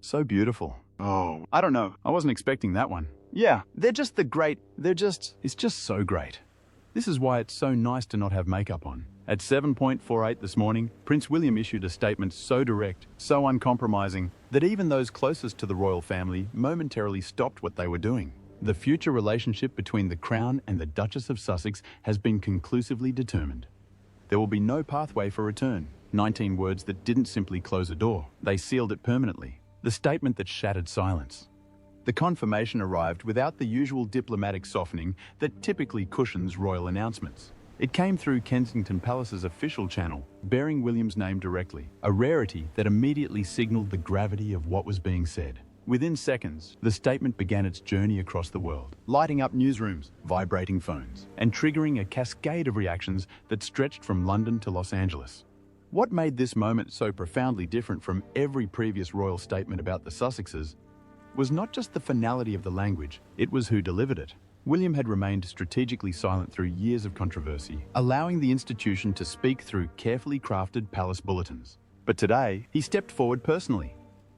So beautiful. Oh, I don't know. I wasn't expecting that one. Yeah, it's just so great. This is why it's so nice to not have makeup on. At 7:48 this morning, Prince William issued a statement so direct, so uncompromising, that even those closest to the royal family momentarily stopped what they were doing. The future relationship between the Crown and the Duchess of Sussex has been conclusively determined. There will be no pathway for return. 19 words that didn't simply close a door. They sealed it permanently. The statement that shattered silence. The confirmation arrived without the usual diplomatic softening that typically cushions royal announcements. It came through Kensington Palace's official channel, bearing William's name directly, a rarity that immediately signaled the gravity of what was being said. Within seconds, the statement began its journey across the world, lighting up newsrooms, vibrating phones, and triggering a cascade of reactions that stretched from London to Los Angeles. What made this moment so profoundly different from every previous royal statement about the Sussexes was not just the finality of the language, it was who delivered it. William had remained strategically silent through years of controversy, allowing the institution to speak through carefully crafted palace bulletins. But today, he stepped forward personally.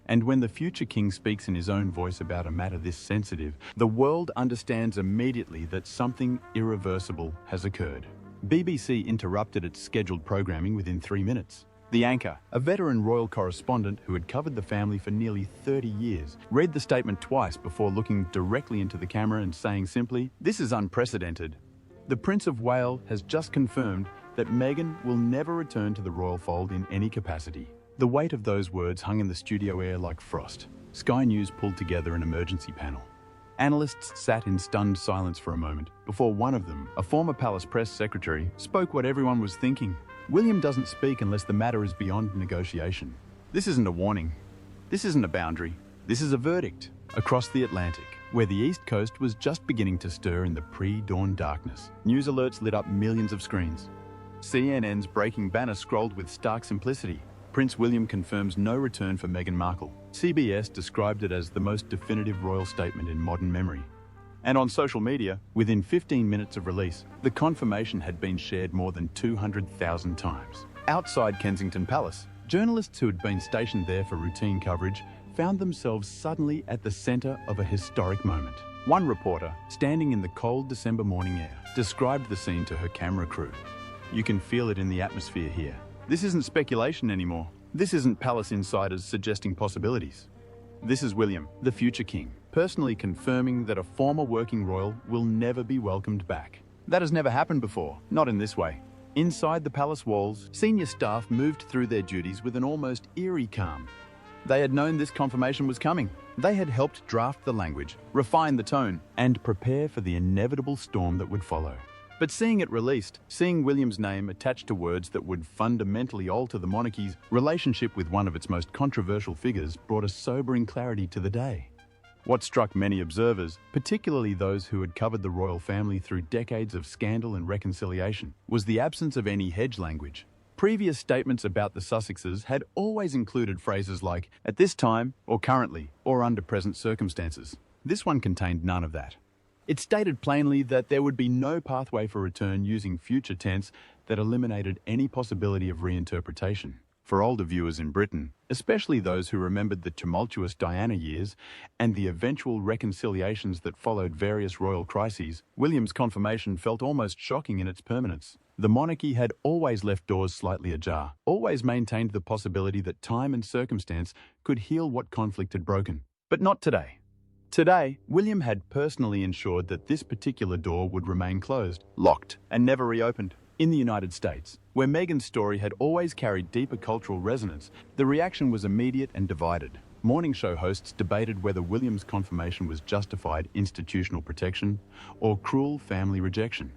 And when the future king speaks in his own voice about a matter this sensitive, the world understands immediately that something irreversible has occurred. BBC interrupted its scheduled programming within 3 minutes. The anchor, a veteran royal correspondent who had covered the family for nearly 30 years, read the statement twice before looking directly into the camera and saying simply, "This is unprecedented. The Prince of Wales has just confirmed that Meghan will never return to the royal fold in any capacity." The weight of those words hung in the studio air like frost. Sky News pulled together an emergency panel. Analysts sat in stunned silence for a moment before one of them, a former palace press secretary, spoke what everyone was thinking. William doesn't speak unless the matter is beyond negotiation. This isn't a warning. This isn't a boundary. This is a verdict. Across the Atlantic, where the East Coast was just beginning to stir in the pre-dawn darkness, news alerts lit up millions of screens. CNN's breaking banner scrolled with stark simplicity. Prince William confirms no return for Meghan Markle. CBS described it as the most definitive royal statement in modern memory. And on social media, within 15 minutes of release, the confirmation had been shared more than 200,000 times. Outside Kensington Palace, journalists who had been stationed there for routine coverage found themselves suddenly at the centre of a historic moment. One reporter, standing in the cold December morning air, described the scene to her camera crew. "You can feel it in the atmosphere here. This isn't speculation anymore. This isn't palace insiders suggesting possibilities. This is William, the future king, personally confirming that a former working royal will never be welcomed back. That has never happened before, not in this way." Inside the palace walls, senior staff moved through their duties with an almost eerie calm. They had known this confirmation was coming. They had helped draft the language, refine the tone, and prepare for the inevitable storm that would follow. But seeing it released, seeing William's name attached to words that would fundamentally alter the monarchy's relationship with one of its most controversial figures brought a sobering clarity to the day. What struck many observers, particularly those who had covered the royal family through decades of scandal and reconciliation, was the absence of any hedge language. Previous statements about the Sussexes had always included phrases like, "at this time," or "currently," or "under present circumstances." This one contained none of that. It stated plainly that there would be no pathway for return using future tense that eliminated any possibility of reinterpretation. For older viewers in Britain, especially those who remembered the tumultuous Diana years and the eventual reconciliations that followed various royal crises, William's confirmation felt almost shocking in its permanence. The monarchy had always left doors slightly ajar, always maintained the possibility that time and circumstance could heal what conflict had broken. But not today. Today, William had personally ensured that this particular door would remain closed, locked, and never reopened. In the United States, where Meghan's story had always carried deeper cultural resonance, the reaction was immediate and divided. Morning show hosts debated whether William's confirmation was justified institutional protection or cruel family rejection.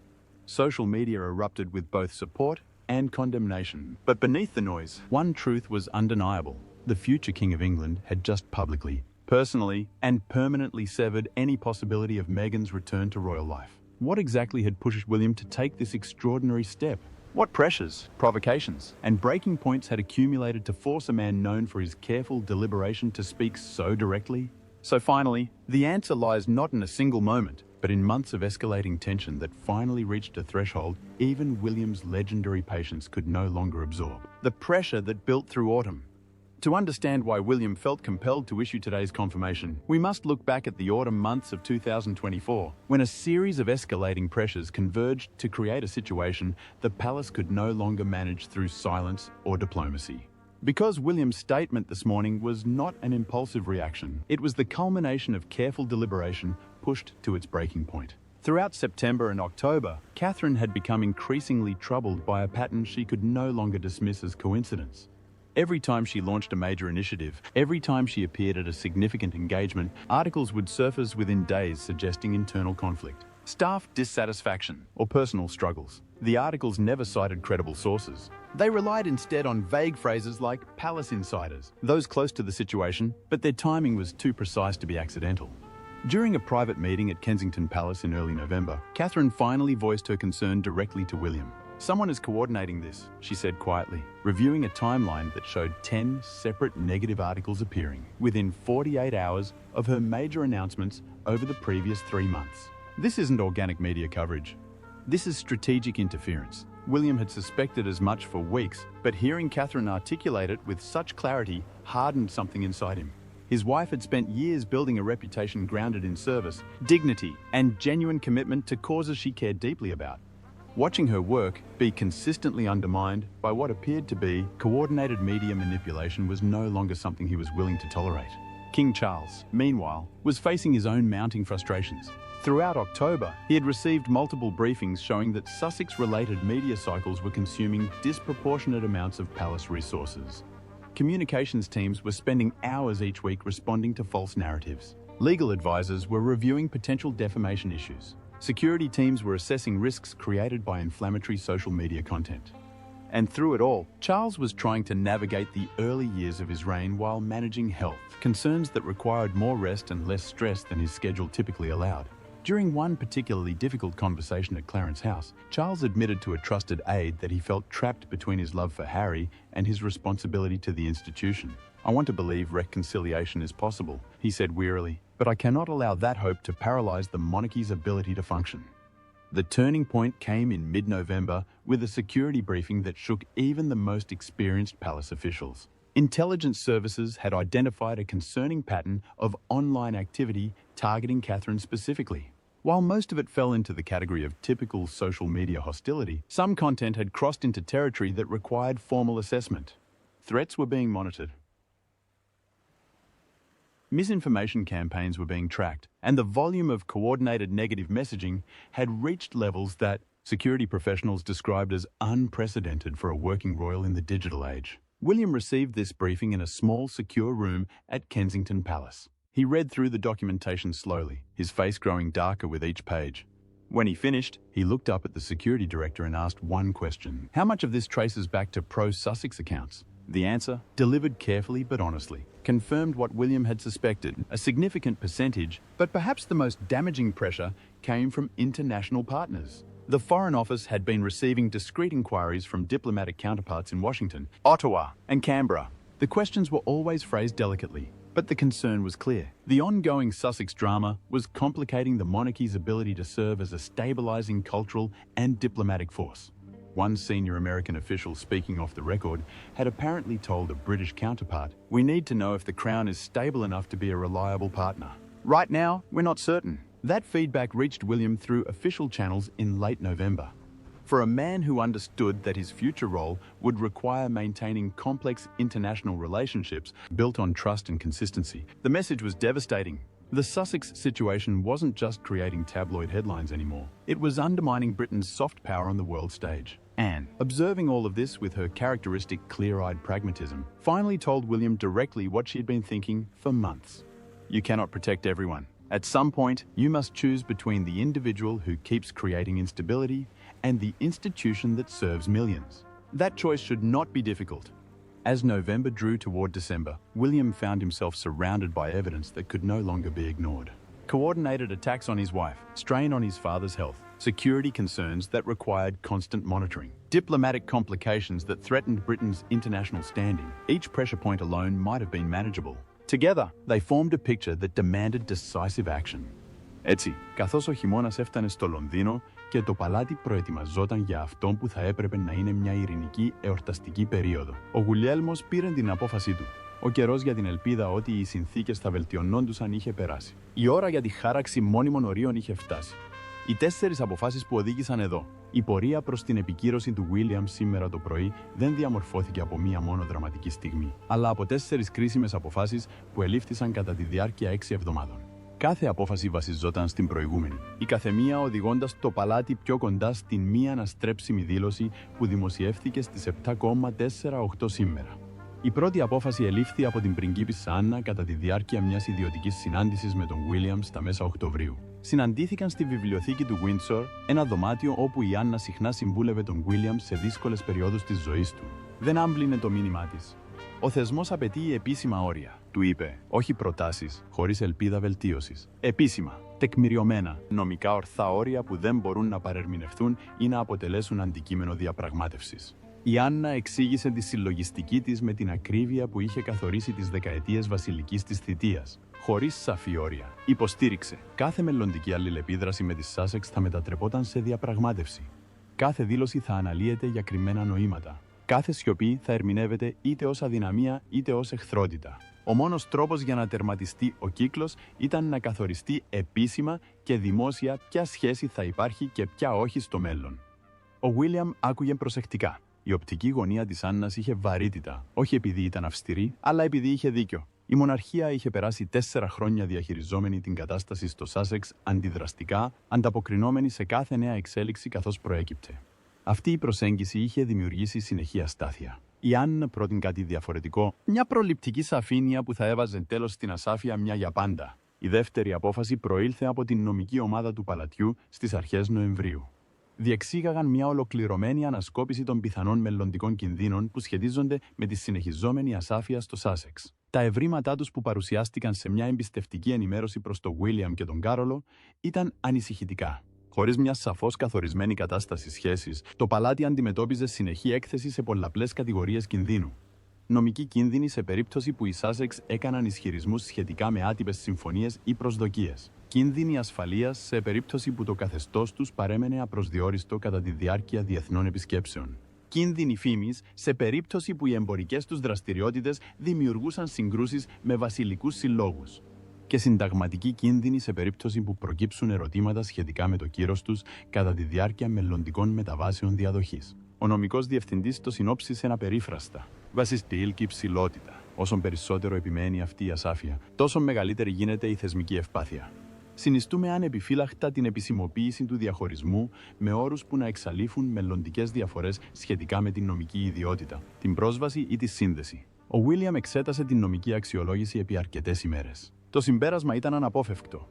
Social media erupted with both support and condemnation. But beneath the noise, one truth was undeniable. The future King of England had just publicly, personally, and permanently severed any possibility of Meghan's return to royal life. What exactly had pushed William to take this extraordinary step? What pressures, provocations, and breaking points had accumulated to force a man known for his careful deliberation to speak so directly? So finally, the answer lies not in a single moment, but in months of escalating tension that finally reached a threshold even William's legendary patience could no longer absorb. The pressure that built through autumn. To understand why William felt compelled to issue today's confirmation, we must look back at the autumn months of 2024, when a series of escalating pressures converged to create a situation the palace could no longer manage through silence or diplomacy. Because William's statement this morning was not an impulsive reaction, it was the culmination of careful deliberation pushed to its breaking point. Throughout September and October, Catherine had become increasingly troubled by a pattern she could no longer dismiss as coincidence. Every time she launched a major initiative, every time she appeared at a significant engagement, articles would surface within days suggesting internal conflict, staff dissatisfaction, or personal struggles. The articles never cited credible sources. They relied instead on vague phrases like palace insiders, those close to the situation, but their timing was too precise to be accidental. During a private meeting at Kensington Palace in early November, Catherine finally voiced her concern directly to William. "Someone is coordinating this," she said quietly, reviewing a timeline that showed 10 separate negative articles appearing within 48 hours of her major announcements over the previous 3 months. This isn't organic media coverage. This is strategic interference. William had suspected as much for weeks, but hearing Catherine articulate it with such clarity hardened something inside him. His wife had spent years building a reputation grounded in service, dignity, and genuine commitment to causes she cared deeply about. Watching her work be consistently undermined by what appeared to be coordinated media manipulation was no longer something he was willing to tolerate. King Charles, meanwhile, was facing his own mounting frustrations. Throughout October, he had received multiple briefings showing that Sussex-related media cycles were consuming disproportionate amounts of palace resources. Communications teams were spending hours each week responding to false narratives. Legal advisors were reviewing potential defamation issues. Security teams were assessing risks created by inflammatory social media content. And through it all, Charles was trying to navigate the early years of his reign while managing health concerns that required more rest and less stress than his schedule typically allowed. During one particularly difficult conversation at Clarence House, Charles admitted to a trusted aide that he felt trapped between his love for Harry and his responsibility to the institution. "I want to believe reconciliation is possible," he said wearily, "but I cannot allow that hope to paralyze the monarchy's ability to function." The turning point came in mid-November with a security briefing that shook even the most experienced palace officials. Intelligence services had identified a concerning pattern of online activity targeting Catherine specifically. While most of it fell into the category of typical social media hostility, some content had crossed into territory that required formal assessment. Threats were being monitored. Misinformation campaigns were being tracked, and the volume of coordinated negative messaging had reached levels that security professionals described as unprecedented for a working royal in the digital age. William received this briefing in a small, secure room at Kensington Palace. He read through the documentation slowly, his face growing darker with each page. When he finished, he looked up at the security director and asked one question: "How much of this traces back to pro-Sussex accounts?" The answer, delivered carefully but honestly, confirmed what William had suspected: a significant percentage, but perhaps the most damaging pressure, came from international partners. The Foreign Office had been receiving discreet inquiries from diplomatic counterparts in Washington, Ottawa, and Canberra. The questions were always phrased delicately, but the concern was clear. The ongoing Sussex drama was complicating the monarchy's ability to serve as a stabilizing cultural and diplomatic force. One senior American official speaking off the record had apparently told a British counterpart, "We need to know if the Crown is stable enough to be a reliable partner. Right now, we're not certain." That feedback reached William through official channels in late November. For a man who understood that his future role would require maintaining complex international relationships built on trust and consistency, the message was devastating. The Sussex situation wasn't just creating tabloid headlines anymore. It was undermining Britain's soft power on the world stage. Anne, observing all of this with her characteristic clear-eyed pragmatism, finally told William directly what she had been thinking for months. "You cannot protect everyone. At some point, you must choose between the individual who keeps creating instability and the institution that serves millions. That choice should not be difficult." As November drew toward December, William found himself surrounded by evidence that could no longer be ignored. Coordinated attacks on his wife, strain on his father's health, security concerns that required constant monitoring, diplomatic complications that threatened Britain's international standing. Each pressure point alone might have been manageable. Together, they formed a picture that demanded decisive action. Έτσι, καθώς ο χειμώνας έφτανε στο Λονδίνο και το παλάτι προετοιμαζόταν για αυτό που θα έπρεπε να είναι μια ειρηνική εορταστική περίοδο, ο Γουλιέλμος πήρε την απόφασή του. Ο καιρός για την ελπίδα ότι οι συνθήκες θα βελτιωνόντουσαν είχε περάσει. Η ώρα για τη χάραξη μόνιμων ορίων είχε φτάσει. Οι 4 αποφάσεις που οδήγησαν εδώ. Η πορεία προς την επικύρωση του Ουίλιαμ σήμερα το πρωί δεν διαμορφώθηκε από μία μόνο δραματική στιγμή, αλλά από 4 κρίσιμες αποφάσεις που ελήφθησαν κατά τη διάρκεια 6 εβδομάδων. Κάθε απόφαση βασιζόταν στην προηγούμενη, η καθεμία οδηγώντας το παλάτι πιο κοντά στην μία αναστρέψιμη δήλωση που δημοσιεύθηκε στις 7,48 σήμερα. Η πρώτη απόφαση ελήφθη από την πριγκίπισσα Άννα κατά τη διάρκεια μιας ιδιωτικής συνάντησης με τον Ουίλιαμ στα μέσα Οκτωβρίου. Συναντήθηκαν στη βιβλιοθήκη του Windsor, ένα δωμάτιο όπου η Άννα συχνά συμβούλευε τον Ουίλιαμ σε δύσκολες περιόδους της ζωής του. Δεν άμπλυνε το μήνυμά της. «Ο θεσμός απαιτεί επίσημα όρια», του είπε, «όχι προτάσεις, χωρίς ελπίδα βελτίωσης. Επίσημα, τεκμηριωμένα, νομικά ορθά όρια που δεν μπορούν να παρερμηνευθούν ή να αποτελέσουν αντικείμενο διαπραγμάτευσης». Η Άννα εξήγησε τη συλλογιστική της με την ακρίβεια που είχε καθορίσει τις δεκαετίες βασιλικής της θητείας. Χωρίς σαφή όρια. Υποστήριξε. Κάθε μελλοντική αλληλεπίδραση με τη Σάσεξ θα μετατρεπόταν σε διαπραγμάτευση. Κάθε δήλωση θα αναλύεται για κρυμμένα νοήματα. Κάθε σιωπή θα ερμηνεύεται είτε ως αδυναμία είτε ως εχθρότητα. Ο μόνος τρόπος για να τερματιστεί ο κύκλος ήταν να καθοριστεί επίσημα και δημόσια ποια σχέση θα υπάρχει και ποια όχι στο μέλλον. Ο Ουίλιαμ άκουγε προσεκτικά. Η οπτική γωνία της Άννας είχε βαρύτητα, όχι επειδή ήταν αυστηρή, αλλά επειδή είχε δίκιο. Η μοναρχία είχε περάσει 4 χρόνια διαχειριζόμενη την κατάσταση στο Σάσεξ αντιδραστικά, ανταποκρινόμενη σε κάθε νέα εξέλιξη καθώς προέκυπτε. Αυτή η προσέγγιση είχε δημιουργήσει συνεχή αστάθεια. Η Άννα πρότεινε κάτι διαφορετικό, μια προληπτική σαφήνεια που θα έβαζε τέλος στην ασάφεια μια για πάντα. Η δεύτερη απόφαση προήλθε από την νομική ομάδα του παλατιού στις αρχές Νοεμβρίου. Διεξήγαγαν μια ολοκληρωμένη ανασκόπηση των πιθανών μελλοντικών κινδύνων που σχετίζονται με τη συνεχιζόμενη ασάφεια στο Σάσεξ. Τα ευρήματά τους που παρουσιάστηκαν σε μια εμπιστευτική ενημέρωση προς τον Ουίλιαμ και τον Κάρολο ήταν ανησυχητικά. Χωρίς μια σαφώς καθορισμένη κατάσταση σχέσης, το παλάτι αντιμετώπιζε συνεχή έκθεση σε πολλαπλές κατηγορίες κινδύνου. Νομική κίνδυνη σε περίπτωση που οι Σάσεξ έκαναν ισχυρισμούς σχετικά με άτυπες συμφωνίες ή προσδοκίες. Κίνδυνοι ασφαλείας σε περίπτωση που το καθεστώς τους παρέμενε απροσδιόριστο κατά τη διάρκεια διεθνών επισκέψεων. Κίνδυνοι φήμης σε περίπτωση που οι εμπορικές τους δραστηριότητες δημιουργούσαν συγκρούσεις με βασιλικούς συλλόγους. Και συνταγματική κίνδυνη σε περίπτωση που προκύψουν ερωτήματα σχετικά με το κύρος τους κατά τη διάρκεια μελλοντικών μεταβάσεων διαδοχής. Ο νομικός διευθυντής το συνόψισε αναπερίφραστα. Βασιστήλ και υψηλότητα. Όσο περισσότερο επιμένει αυτή η ασάφεια, τόσο μεγαλύτερη γίνεται η θεσμική ευπάθεια. Συνιστούμε ανεπιφύλακτα την επισημοποίηση του διαχωρισμού με όρους που να εξαλείφουν μελλοντικές διαφορές σχετικά με την νομική ιδιότητα, την πρόσβαση ή τη σύνδεση. Ο Ουίλιαμ εξέτασε την νομική αξιολόγηση επί αρκετές ημέρες. Το συμπέρασμα ήταν αναπόφευκτο.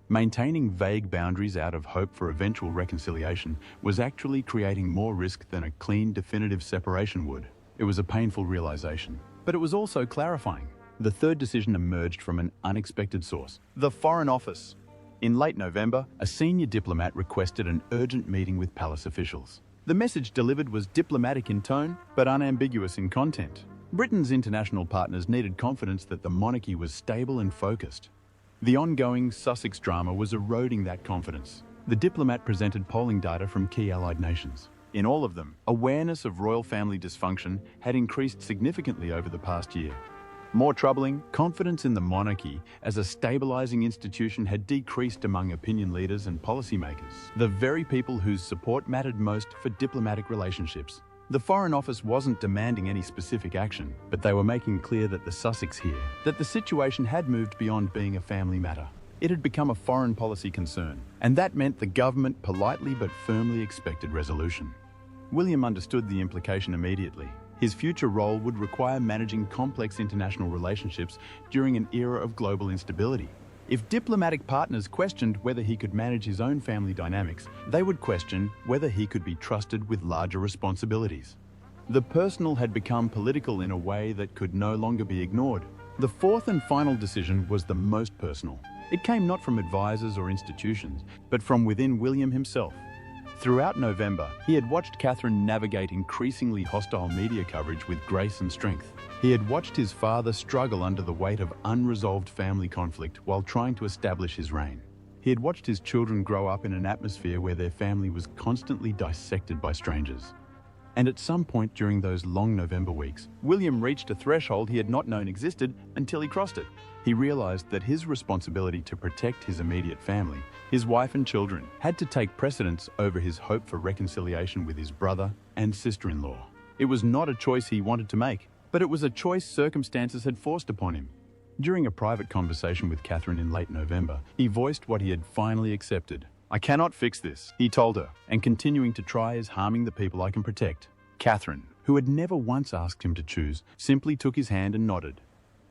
Maintaining vague boundaries out of hope for eventual reconciliation was actually creating more risk than a clean, definitive separation would. It was a painful realization, but it was also clarifying. The third decision emerged from an unexpected source, the Foreign Office. In late November, a senior diplomat requested an urgent meeting with palace officials. The message delivered was diplomatic in tone, but unambiguous in content. Britain's international partners needed confidence that the monarchy was stable and focused. The ongoing Sussex drama was eroding that confidence. The diplomat presented polling data from key allied nations. In all of them, awareness of royal family dysfunction had increased significantly over the past year. More troubling, confidence in the monarchy as a stabilizing institution had decreased among opinion leaders and policymakers, the very people whose support mattered most for diplomatic relationships. The Foreign Office wasn't demanding any specific action, but they were making clear that the Sussex here, that the situation had moved beyond being a family matter. It had become a foreign policy concern, and that meant the government politely but firmly expected resolution. William understood the implication immediately. His future role would require managing complex international relationships during an era of global instability. If diplomatic partners questioned whether he could manage his own family dynamics, they would question whether he could be trusted with larger responsibilities. The personal had become political in a way that could no longer be ignored. The fourth and final decision was the most personal. It came not from advisors or institutions, but from within William himself. Throughout November, he had watched Catherine navigate increasingly hostile media coverage with grace and strength. He had watched his father struggle under the weight of unresolved family conflict while trying to establish his reign. He had watched his children grow up in an atmosphere where their family was constantly dissected by strangers. And at some point during those long November weeks, William reached a threshold he had not known existed until he crossed it. He realized that his responsibility to protect his immediate family, his wife and children, had to take precedence over his hope for reconciliation with his brother and sister-in-law. It was not a choice he wanted to make, but it was a choice circumstances had forced upon him. During a private conversation with Catherine in late November, he voiced what he had finally accepted. "I cannot fix this," he told her, "and continuing to try is harming the people I can protect." Catherine, who had never once asked him to choose, simply took his hand and nodded.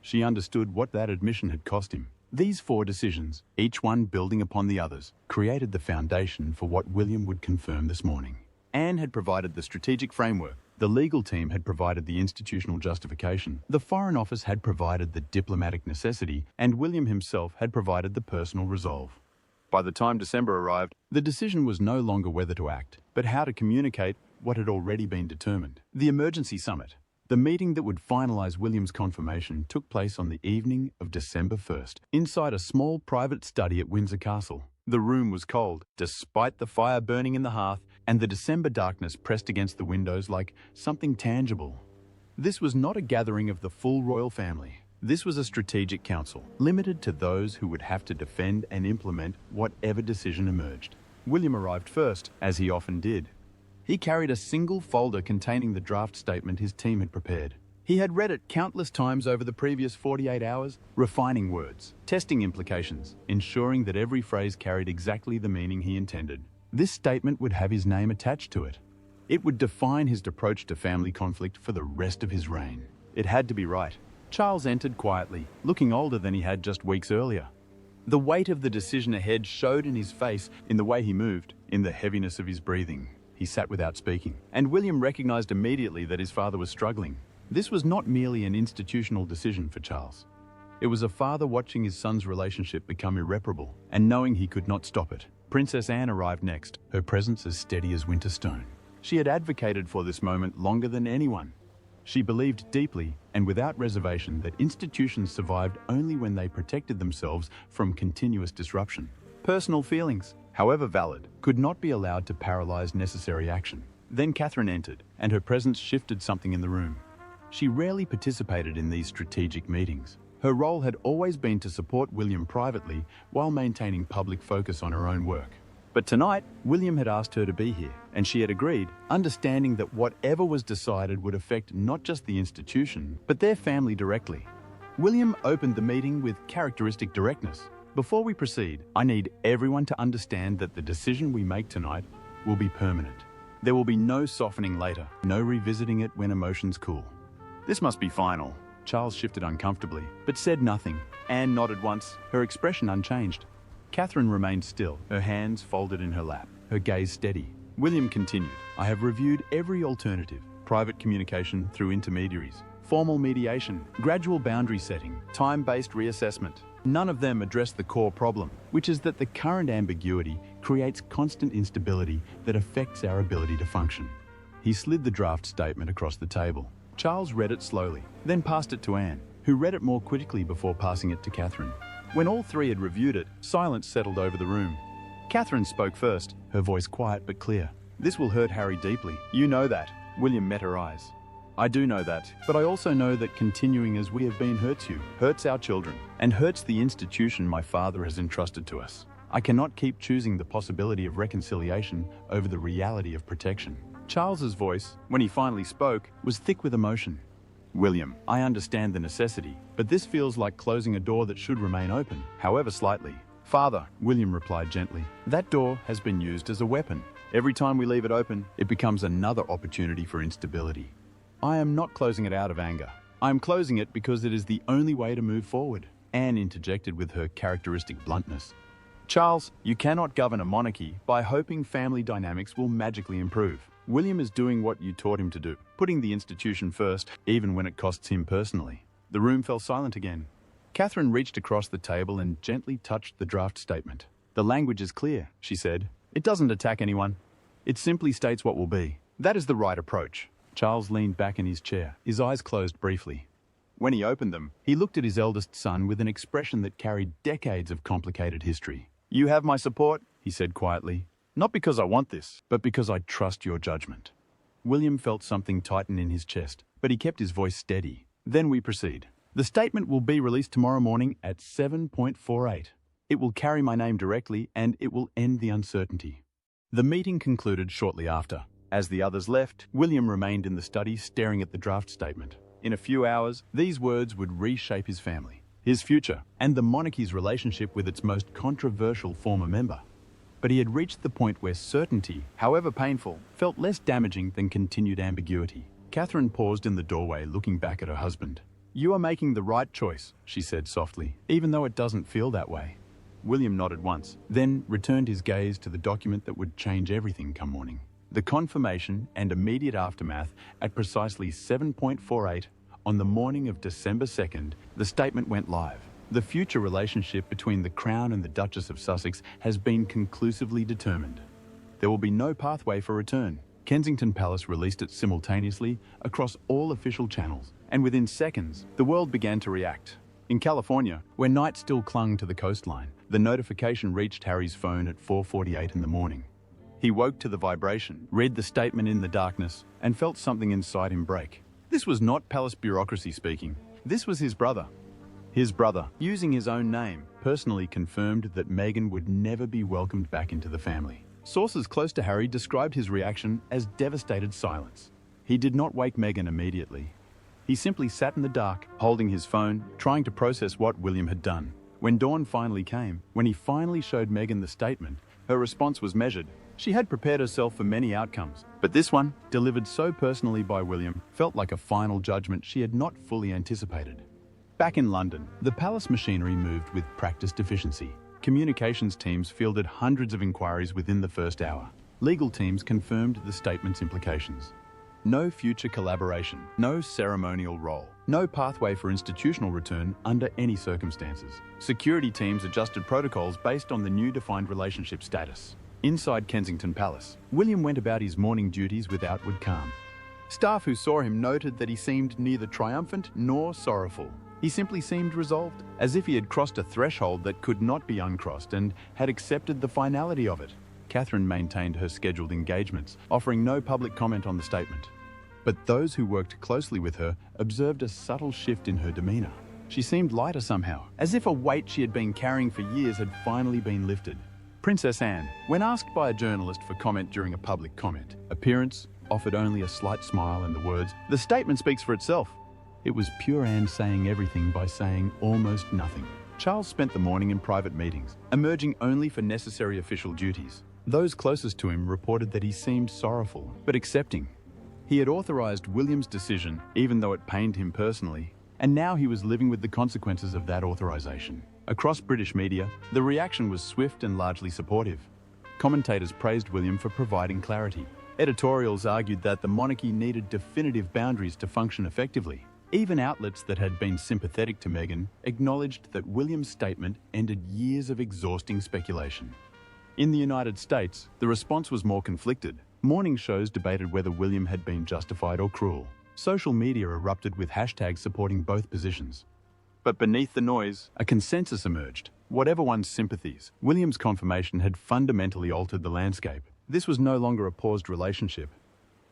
She understood what that admission had cost him. These 4 decisions, each one building upon the others, created the foundation for what William would confirm this morning. Anne had provided the strategic framework. The legal team had provided the institutional justification. The Foreign Office had provided the diplomatic necessity, and William himself had provided the personal resolve. By the time December arrived, the decision was no longer whether to act, but how to communicate what had already been determined. The emergency summit, the meeting that would finalize William's confirmation, took place on the evening of December 1st, inside a small private study at Windsor Castle. The room was cold, despite the fire burning in the hearth, and the December darkness pressed against the windows like something tangible. This was not a gathering of the full royal family. This was a strategic council, limited to those who would have to defend and implement whatever decision emerged. William arrived first, as he often did. He carried a single folder containing the draft statement his team had prepared. He had read it countless times over the previous 48 hours, refining words, testing implications, ensuring that every phrase carried exactly the meaning he intended. This statement would have his name attached to it. It would define his approach to family conflict for the rest of his reign. It had to be right. Charles entered quietly, looking older than he had just weeks earlier. The weight of the decision ahead showed in his face, in the way he moved, in the heaviness of his breathing. He sat without speaking, and William recognized immediately that his father was struggling. This was not merely an institutional decision for Charles. It was a father watching his son's relationship become irreparable, and knowing he could not stop it. Princess Anne arrived next, her presence as steady as winter stone. She had advocated for this moment longer than anyone. She believed deeply and without reservation that institutions survived only when they protected themselves from continuous disruption. Personal feelings, however valid, could not be allowed to paralyze necessary action. Then Catherine entered, and her presence shifted something in the room. She rarely participated in these strategic meetings. Her role had always been to support William privately while maintaining public focus on her own work. But tonight, William had asked her to be here, and she had agreed, understanding that whatever was decided would affect not just the institution, but their family directly. William opened the meeting with characteristic directness. "Before we proceed, I need everyone to understand that the decision we make tonight will be permanent. There will be no softening later, no revisiting it when emotions cool. This must be final." Charles shifted uncomfortably, but said nothing. Anne nodded once, her expression unchanged. Catherine remained still, her hands folded in her lap, her gaze steady. William continued, "I have reviewed every alternative: private communication through intermediaries, formal mediation, gradual boundary setting, time-based reassessment. None of them address the core problem, which is that the current ambiguity creates constant instability that affects our ability to function." He slid the draft statement across the table. Charles read it slowly, then passed it to Anne, who read it more critically before passing it to Catherine. When all three had reviewed it, silence settled over the room. Catherine spoke first, her voice quiet but clear. "This will hurt Harry deeply. You know that." William met her eyes. "I do know that, but I also know that continuing as we have been hurts you, hurts our children, and hurts the institution my father has entrusted to us. I cannot keep choosing the possibility of reconciliation over the reality of protection." Charles's voice, when he finally spoke, was thick with emotion. "William, I understand the necessity, but this feels like closing a door that should remain open, however slightly." "Father," William replied gently, "that door has been used as a weapon. Every time we leave it open, it becomes another opportunity for instability. I am not closing it out of anger. I am closing it because it is the only way to move forward." Anne interjected with her characteristic bluntness. "Charles, you cannot govern a monarchy by hoping family dynamics will magically improve. William is doing what you taught him to do, putting the institution first, even when it costs him personally." The room fell silent again. Catherine reached across the table and gently touched the draft statement. "The language is clear," she said. "It doesn't attack anyone. It simply states what will be. That is the right approach." Charles leaned back in his chair, his eyes closed briefly. When he opened them, he looked at his eldest son with an expression that carried decades of complicated history. "You have my support," he said quietly. "Not because I want this, but because I trust your judgment." William felt something tighten in his chest, but he kept his voice steady. Then we proceed. The statement will be released tomorrow morning at 7:48. It will carry my name directly and it will end the uncertainty. The meeting concluded shortly after. As the others left, William remained in the study staring at the draft statement. In a few hours, these words would reshape his family, his future, and the monarchy's relationship with its most controversial former member. But he had reached the point where certainty, however painful, felt less damaging than continued ambiguity. Catherine paused in the doorway, looking back at her husband. "You are making the right choice," she said softly, "even though it doesn't feel that way." William nodded once, then returned his gaze to the document that would change everything come morning. The confirmation and immediate aftermath at precisely 7:48 on the morning of December 2nd, the statement went live. The future relationship between the Crown and the Duchess of Sussex has been conclusively determined. There will be no pathway for return. Kensington Palace released it simultaneously across all official channels, and within seconds, the world began to react. In California, where night still clung to the coastline, the notification reached Harry's phone at 4:48 in the morning. He woke to the vibration, read the statement in the darkness, and felt something inside him break. This was not palace bureaucracy speaking. This was his brother. His brother, using his own name, personally confirmed that Meghan would never be welcomed back into the family. Sources close to Harry described his reaction as devastated silence. He did not wake Meghan immediately. He simply sat in the dark, holding his phone, trying to process what William had done. When dawn finally came, when he finally showed Meghan the statement, her response was measured. She had prepared herself for many outcomes, but this one, delivered so personally by William, felt like a final judgment she had not fully anticipated. Back in London, the palace machinery moved with practiced efficiency. Communications teams fielded hundreds of inquiries within the first hour. Legal teams confirmed the statement's implications. No future collaboration, no ceremonial role, no pathway for institutional return under any circumstances. Security teams adjusted protocols based on the new defined relationship status. Inside Kensington Palace, William went about his morning duties with outward calm. Staff who saw him noted that he seemed neither triumphant nor sorrowful. He simply seemed resolved, as if he had crossed a threshold that could not be uncrossed and had accepted the finality of it. Catherine maintained her scheduled engagements, offering no public comment on the statement. But those who worked closely with her observed a subtle shift in her demeanor. She seemed lighter somehow, as if a weight she had been carrying for years had finally been lifted. Princess Anne, when asked by a journalist for comment during a public comment, appearance offered only a slight smile and the words, "The statement speaks for itself." It was pure Anne saying everything by saying almost nothing. Charles spent the morning in private meetings, emerging only for necessary official duties. Those closest to him reported that he seemed sorrowful, but accepting. He had authorized William's decision, even though it pained him personally, and now he was living with the consequences of that authorization. Across British media, the reaction was swift and largely supportive. Commentators praised William for providing clarity. Editorials argued that the monarchy needed definitive boundaries to function effectively. Even outlets that had been sympathetic to Meghan acknowledged that William's statement ended years of exhausting speculation. In the United States, the response was more conflicted. Morning shows debated whether William had been justified or cruel. Social media erupted with hashtags supporting both positions. But beneath the noise, a consensus emerged. Whatever one's sympathies, William's confirmation had fundamentally altered the landscape. This was no longer a paused relationship.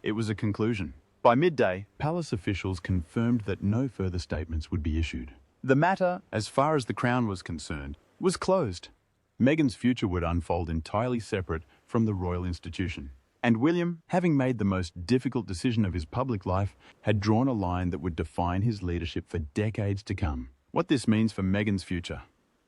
It was a conclusion. By midday, palace officials confirmed that no further statements would be issued. The matter, as far as the Crown was concerned, was closed. Meghan's future would unfold entirely separate from the royal institution. And William, having made the most difficult decision of his public life, had drawn a line that would define his leadership for decades to come. What this means for Meghan's future.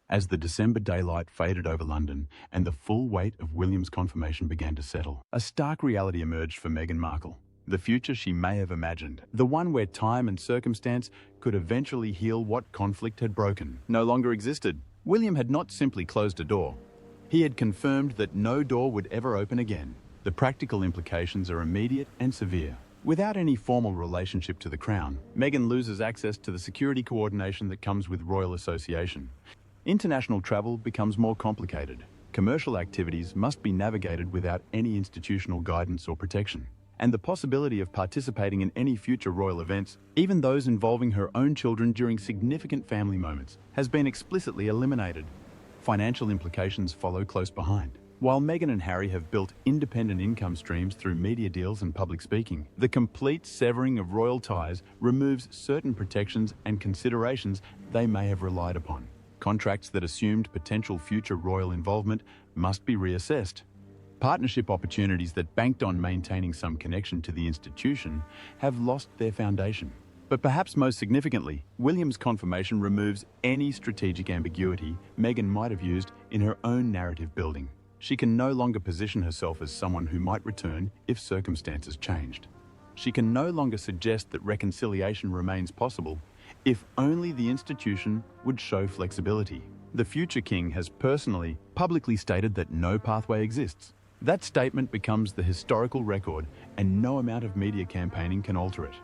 As the December daylight faded over London and the full weight of William's confirmation began to settle, a stark reality emerged for Meghan Markle. The future she may have imagined, the one where time and circumstance could eventually heal what conflict had broken, no longer existed. William had not simply closed a door. He had confirmed that no door would ever open again. The practical implications are immediate and severe. Without any formal relationship to the Crown, Meghan loses access to the security coordination that comes with royal association. International travel becomes more complicated. Commercial activities must be navigated without any institutional guidance or protection. And the possibility of participating in any future royal events, even those involving her own children during significant family moments, has been explicitly eliminated. Financial implications follow close behind. While Meghan and Harry have built independent income streams through media deals and public speaking, the complete severing of royal ties removes certain protections and considerations they may have relied upon. Contracts that assumed potential future royal involvement must be reassessed. Partnership opportunities that banked on maintaining some connection to the institution have lost their foundation. But perhaps most significantly, William's confirmation removes any strategic ambiguity Meghan might have used in her own narrative building. She can no longer position herself as someone who might return if circumstances changed. She can no longer suggest that reconciliation remains possible if only the institution would show flexibility. The future king has personally, publicly stated that no pathway exists. That statement becomes the historical record, and no amount of media campaigning can alter it.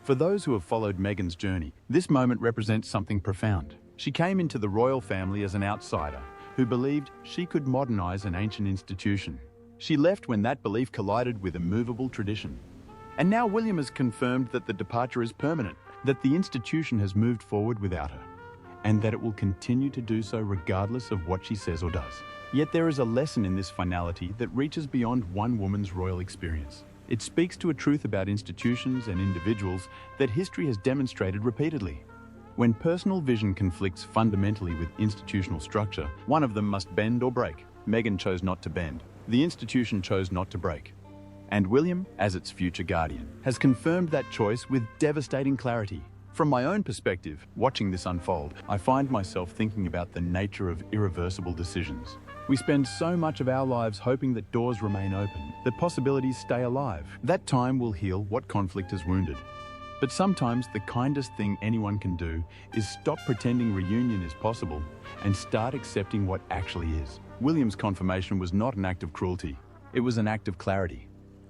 For those who have followed Meghan's journey, this moment represents something profound. She came into the royal family as an outsider who believed she could modernize an ancient institution. She left when that belief collided with immovable tradition. And now William has confirmed that the departure is permanent, that the institution has moved forward without her, and that it will continue to do so regardless of what she says or does. Yet there is a lesson in this finality that reaches beyond one woman's royal experience. It speaks to a truth about institutions and individuals that history has demonstrated repeatedly. When personal vision conflicts fundamentally with institutional structure, one of them must bend or break. Meghan chose not to bend. The institution chose not to break. And William, as its future guardian, has confirmed that choice with devastating clarity. From my own perspective, watching this unfold, I find myself thinking about the nature of irreversible decisions. We spend so much of our lives hoping that doors remain open, that possibilities stay alive. That time will heal what conflict has wounded. But sometimes the kindest thing anyone can do is stop pretending reunion is possible and start accepting what actually is. William's confirmation was not an act of cruelty. It was an act of clarity.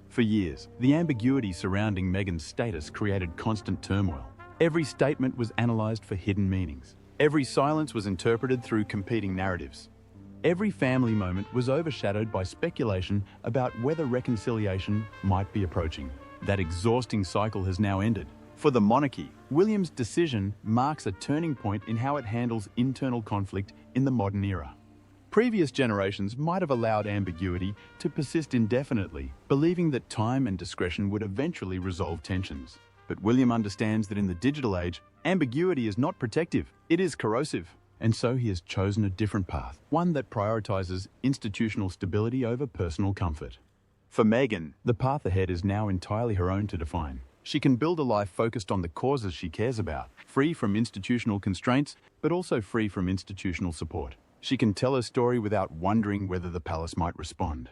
For years, the ambiguity surrounding Meghan's status created constant turmoil. Every statement was analysed for hidden meanings. Every silence was interpreted through competing narratives. Every family moment was overshadowed by speculation about whether reconciliation might be approaching. That exhausting cycle has now ended. For the monarchy, William's decision marks a turning point in how it handles internal conflict in the modern era. Previous generations might have allowed ambiguity to persist indefinitely, believing that time and discretion would eventually resolve tensions. But William understands that in the digital age, ambiguity is not protective, it is corrosive. And so he has chosen a different path, one that prioritizes institutional stability over personal comfort. For Meghan, the path ahead is now entirely her own to define. She can build a life focused on the causes she cares about, free from institutional constraints, but also free from institutional support. She can tell her story without wondering whether the palace might respond.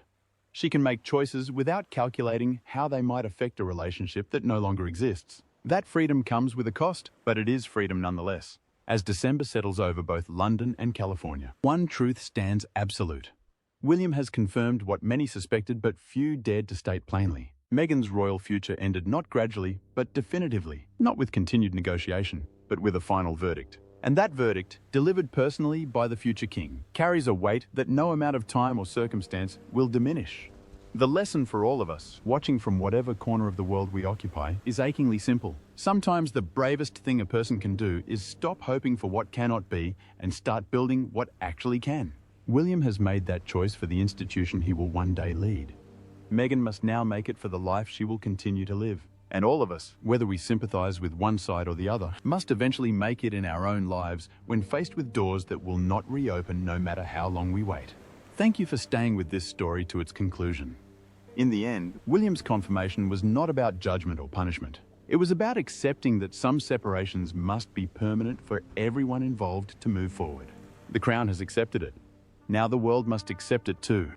She can make choices without calculating how they might affect a relationship that no longer exists. That freedom comes with a cost, but it is freedom nonetheless. As December settles over both London and California, one truth stands absolute. William has confirmed what many suspected but few dared to state plainly. Meghan's royal future ended not gradually, but definitively, not with continued negotiation, but with a final verdict. And that verdict, delivered personally by the future king, carries a weight that no amount of time or circumstance will diminish. The lesson for all of us, watching from whatever corner of the world we occupy, is achingly simple. Sometimes the bravest thing a person can do is stop hoping for what cannot be and start building what actually can. William has made that choice for the institution he will one day lead. Meghan must now make it for the life she will continue to live. And all of us, whether we sympathize with one side or the other, must eventually make it in our own lives when faced with doors that will not reopen no matter how long we wait. Thank you for staying with this story to its conclusion. In the end, William's confirmation was not about judgment or punishment. It was about accepting that some separations must be permanent for everyone involved to move forward. The Crown has accepted it. Now the world must accept it too.